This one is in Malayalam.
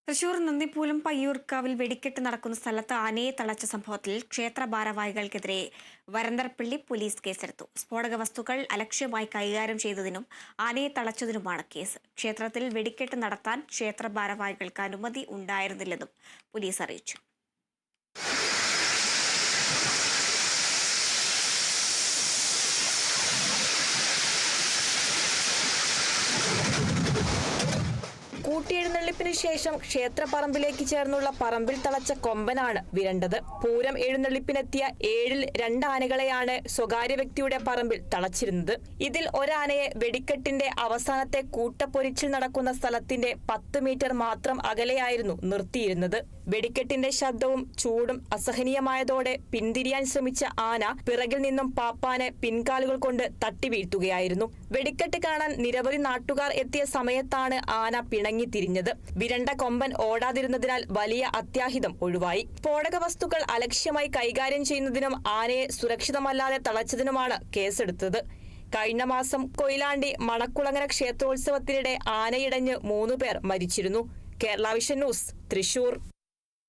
തൃശൂർ നന്ദിപ്പൂലം പയ്യൂർക്കാവിൽ വെടിക്കെട്ട് നടക്കുന്ന സ്ഥലത്ത് ആനയെ തളച്ച സംഭവത്തിൽ ക്ഷേത്ര ഭാരവാഹികൾക്കെതിരെ വരന്തരപ്പള്ളി പോലീസ് കേസെടുത്തു. സ്ഫോടക വസ്തുക്കൾ അലക്ഷ്യമായി കൈകാര്യം ചെയ്തതിനും ആനയെ തളച്ചതിനുമാണ് കേസ്. ക്ഷേത്രത്തിൽ വെടിക്കെട്ട് നടത്താൻ ക്ഷേത്ര ഭാരവാഹികൾക്ക് അനുമതി ഉണ്ടായിരുന്നില്ലെന്നും പോലീസ് അറിയിച്ചു. കൂട്ടിയെഴുന്നള്ളിപ്പിന് ശേഷം ക്ഷേത്രപ്പറമ്പിലേക്ക് ചേർന്നുള്ള പറമ്പിൽ തളച്ച കൊമ്പനാണ് വിരണ്ടത്. പൂരം എഴുന്നള്ളിപ്പിനെത്തിയ 7-ൽ 2 ആനകളെയാണ് സ്വകാര്യ വ്യക്തിയുടെ പറമ്പിൽ തളച്ചിരുന്നത്. ഇതിൽ ഒരാനയെ വെടിക്കെട്ടിന്റെ അവസാനത്തെ കൂട്ടപ്പൊരിച്ചിൽ നടക്കുന്ന സ്ഥലത്തിന്റെ 10 മീറ്റർ മാത്രം അകലെയായിരുന്നു നിർത്തിയിരുന്നത്. വെടിക്കെട്ടിന്റെ ശബ്ദവും ചൂടും അസഹനീയമായതോടെ പിന്തിരിയാൻ ശ്രമിച്ച ആന പിറകിൽ നിന്നും പാപ്പാനെ പിൻകാലുകൾ കൊണ്ട് തട്ടി വീഴ്ത്തുകയായിരുന്നു. വെടിക്കെട്ട് കാണാൻ നിരവധി നാട്ടുകാർ എത്തിയ സമയത്താണ് ആന പിണങ്ങിത്തിരിഞ്ഞത്. വിരണ്ട കൊമ്പൻ ഓടാതിരുന്നതിനാൽ വലിയ അത്യാഹിതം ഒഴിവായി. സ്ഫോടക വസ്തുക്കൾ അലക്ഷ്യമായി കൈകാര്യം ചെയ്യുന്നതിനും ആനയെ സുരക്ഷിതമല്ലാതെ തളച്ചതിനുമാണ് കേസെടുത്തത്. കഴിഞ്ഞ മാസം കൊയിലാണ്ടി മണക്കുളങ്ങര ക്ഷേത്രോത്സവത്തിനിടെ ആനയിടഞ്ഞ് 3 പേർ മരിച്ചിരുന്നു. Kerala vision news, Thrissur.